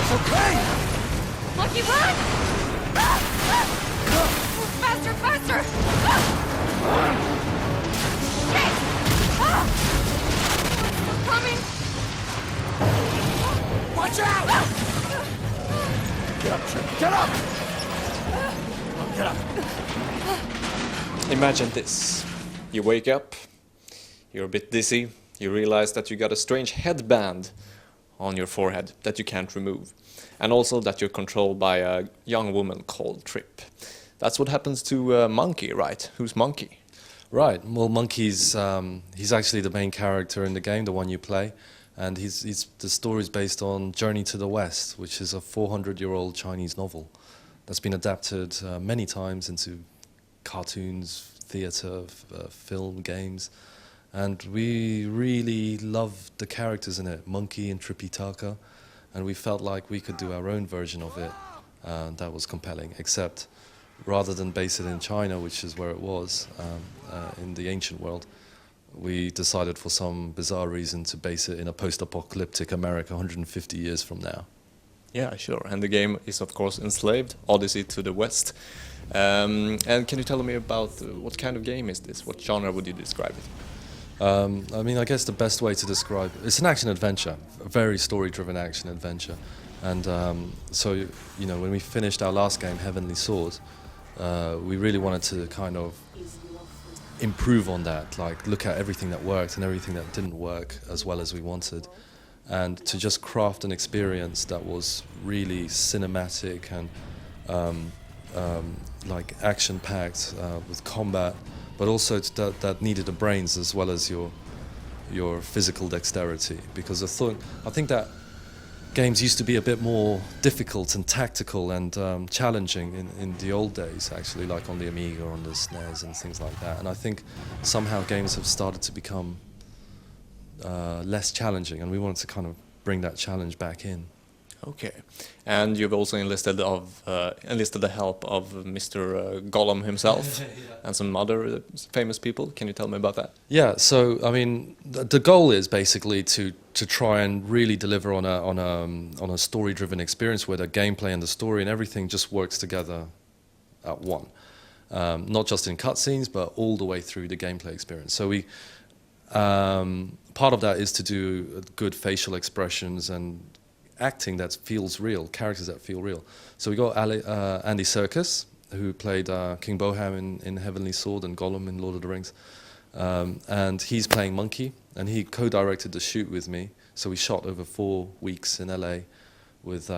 It's okay! Monkey, run! Faster, faster! Shit! It's still coming! Watch out! Get up, Trip. Get up! Get up. Imagine this. You wake up, you're a bit dizzy, you realize that you got a strange headband on your forehead that you can't remove. And also that you're controlled by a young woman called Trip. That's what happens to Monkey, right? Who's Monkey? Right. Well, Monkey's he's actually the main character in the game, the one you play, and the story's based on Journey to the West, which is a 400-year-old Chinese novel that's been adapted many times into cartoons, theatre, film, games, and we really loved the characters in it, Monkey and Trippy Taka, and we felt like we could do our own version of it. That was compelling, except rather than base it in China, which is where it was, in the ancient world, we decided for some bizarre reason to base it in a post-apocalyptic America 150 years from now. Yeah, sure. And the game is, of course, Enslaved, Odyssey to the West. And can you tell me about what kind of game is this? What genre would you describe it? I mean, I guess the best way to describe it, it's an action-adventure, a very story-driven action-adventure. And so, you know, when we finished our last game, Heavenly Sword, we really wanted to kind of improve on that, like look at everything that worked and everything that didn't work as well as we wanted, and to just craft an experience that was really cinematic and like action-packed with combat, but also that needed the brains as well as your physical dexterity, because I think that games used to be a bit more difficult and tactical and challenging in the old days, actually, like on the Amiga or on the SNES and things like that. And I think somehow games have started to become less challenging, and we wanted to kind of bring that challenge back in. Okay. And you've also enlisted the help of Mr. Gollum himself and some other famous people. Can you tell me about that? Yeah, so I mean, the goal is basically to try and really deliver on a story-driven experience where the gameplay and the story and everything just works together at one. Not just in cutscenes, but all the way through the gameplay experience. So we part of that is to do good facial expressions and acting that feels real, characters that feel real. So we got Andy Serkis, who played King Boham in Heavenly Sword and Gollum in Lord of the Rings. And he's playing Monkey, and he co-directed the shoot with me. So we shot over 4 weeks in LA with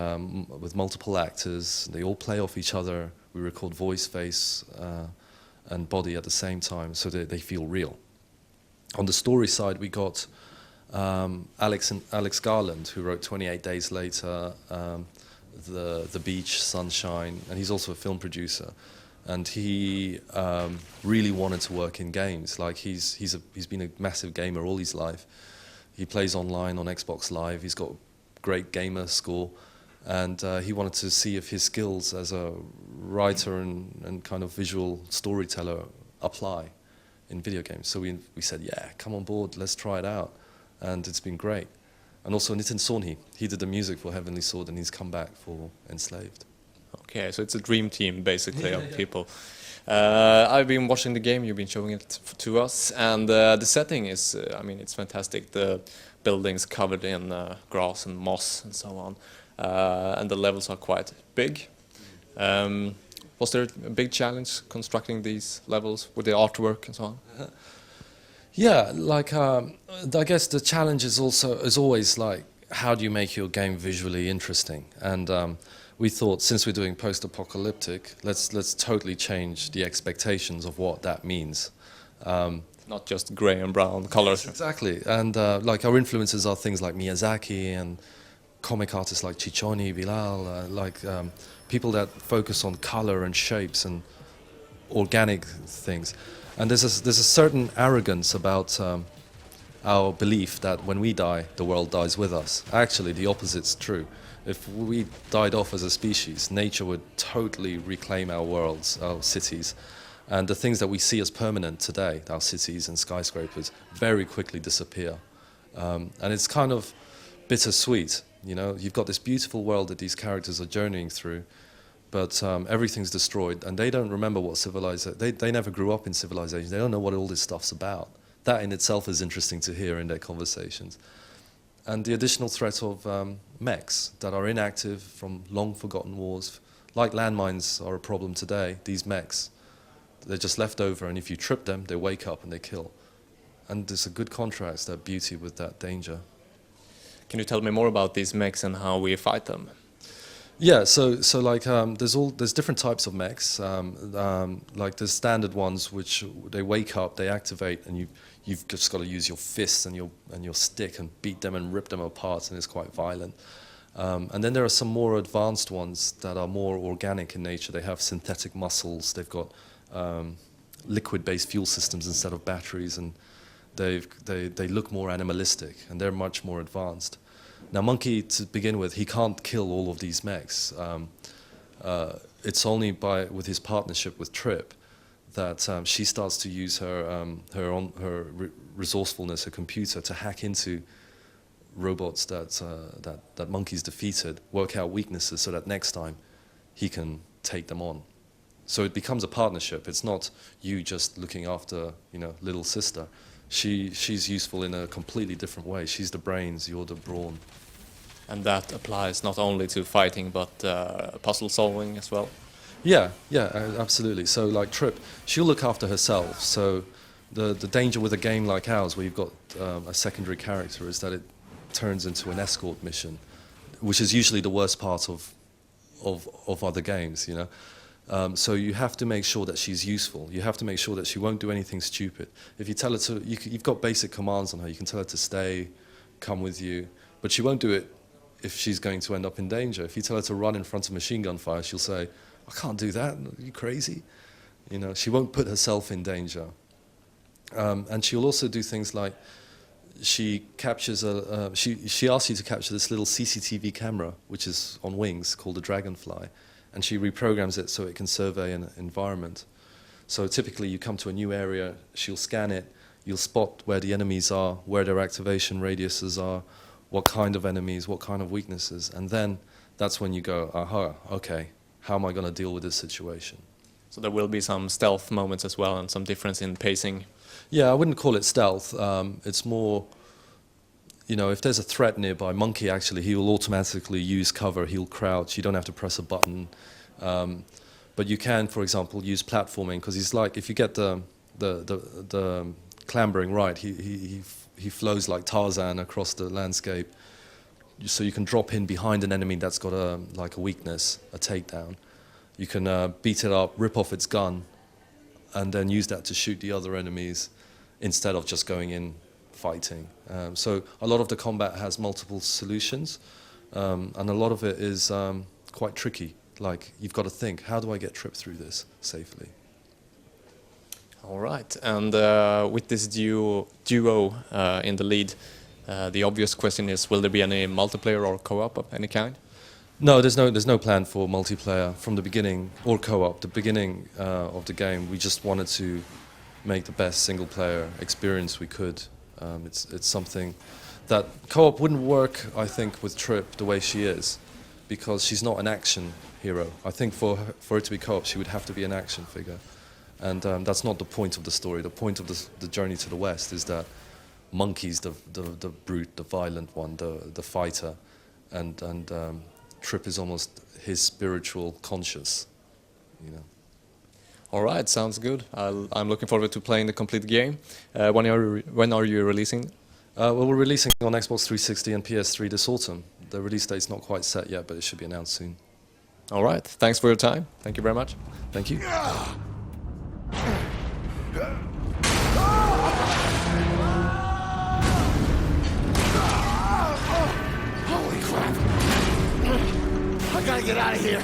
multiple actors. They all play off each other. We record voice, face, and body at the same time, so they feel real. On the story side, we got Alex Garland, who wrote 28 Days Later, The Beach, Sunshine, and he's also a film producer. And he really wanted to work in games. Like he's been a massive gamer all his life. He plays online on Xbox Live. He's got a great gamer score, and he wanted to see if his skills as a writer and kind of visual storyteller apply in video games. So we said, yeah, come on board, let's try it out. And it's been great. And also Nitin Sawhney, he did the music for Heavenly Sword, and he's come back for Enslaved. Okay, so it's a dream team, basically, of people. I've been watching the game, you've been showing it to us, and the setting is, I mean, it's fantastic. The buildings covered in grass and moss and so on, and the levels are quite big. Was there a big challenge constructing these levels with the artwork and so on? Yeah, like I guess the challenge is always like, how do you make your game visually interesting? And we thought, since we're doing post-apocalyptic, let's totally change the expectations of what that means. Not just grey and brown colors. Yes, exactly, and like our influences are things like Miyazaki and comic artists like Chichoni, Bilal, people that focus on color and shapes and organic things. And there's a certain arrogance about our belief that when we die, the world dies with us. Actually, the opposite's true. If we died off as a species, nature would totally reclaim our worlds, our cities. And the things that we see as permanent today, our cities and skyscrapers, very quickly disappear. And it's kind of bittersweet You know, you've got this beautiful world that these characters are journeying through, but everything's destroyed, and they don't remember what civilization. They never grew up in civilization. They don't know what all this stuff's about. That in itself is interesting to hear in their conversations. And the additional threat of mechs that are inactive from long forgotten wars, like landmines are a problem today. These mechs, they're just left over, and if you trip them, they wake up and they kill. And there's a good contrast, that beauty with that danger. Can you tell me more about these mechs and how we fight them? Yeah, so like there's different types of mechs. Like there's standard ones which they wake up, they activate, and you've just got to use your fists and your stick and beat them and rip them apart, and it's quite violent. And then there are some more advanced ones that are more organic in nature. They have synthetic muscles. They've got liquid-based fuel systems instead of batteries, and they look more animalistic, and they're much more advanced. Now, Monkey, to begin with, he can't kill all of these mechs. It's only with his partnership with Trip that she starts to use her resourcefulness, her computer, to hack into robots that Monkey's defeated, work out weaknesses so that next time he can take them on. So it becomes a partnership. It's not you just looking after, little sister. She's useful in a completely different way. She's the brains, you're the brawn. And that applies not only to fighting, but puzzle solving as well? Yeah, absolutely. So like Trip, she'll look after herself. So the danger with a game like ours, where you've got a secondary character, is that it turns into an escort mission, which is usually the worst part of other games, So you have to make sure that she's useful. You have to make sure that she won't do anything stupid. If you tell her to, you've got basic commands on her. You can tell her to stay, come with you, but she won't do it if she's going to end up in danger. If you tell her to run in front of machine gun fire, she'll say, "I can't do that. Are you crazy?" She won't put herself in danger. And she'll also do things like she captures she asks you to capture this little CCTV camera, which is on wings, called a Dragonfly. And she reprograms it so it can survey an environment. So typically you come to a new area, she'll scan it, you'll spot where the enemies are, where their activation radiuses are, what kind of enemies, what kind of weaknesses, and then that's when you go, aha, okay, how am I going to deal with this situation? So there will be some stealth moments as well, and some difference in pacing? Yeah, I wouldn't call it stealth. It's more, if there's a threat nearby, Monkey actually, he will automatically use cover, he'll crouch, you don't have to press a button. But you can, for example, use platforming, because he's like, if you get the clambering right, he flows like Tarzan across the landscape. So you can drop in behind an enemy that's got a weakness, a takedown. You can beat it up, rip off its gun, and then use that to shoot the other enemies instead of just going in fighting. So a lot of the combat has multiple solutions, and a lot of it is quite tricky. Like, you've got to think, how do I get Trip through this safely? All right, and with this duo in the lead, the obvious question is, will there be any multiplayer or co-op of any kind? No, there's no plan for multiplayer from the beginning, or co-op. The beginning of the game, we just wanted to make the best single-player experience we could. It's something that co-op wouldn't work, I think, with Trip the way she is, because she's not an action hero. I think for it to be co-op, she would have to be an action figure. And that's not the point of the story. The point of the journey to the West is that Monkey's the brute, the violent one, the fighter, and Trip is almost his spiritual conscious, All right, sounds good. I'm looking forward to playing the complete game. When are you releasing? Well, we're releasing on Xbox 360 and PS3 this autumn. The release date's not quite set yet, but it should be announced soon. All right, thanks for your time. Thank you very much. Thank you. Holy crap! I gotta get out of here.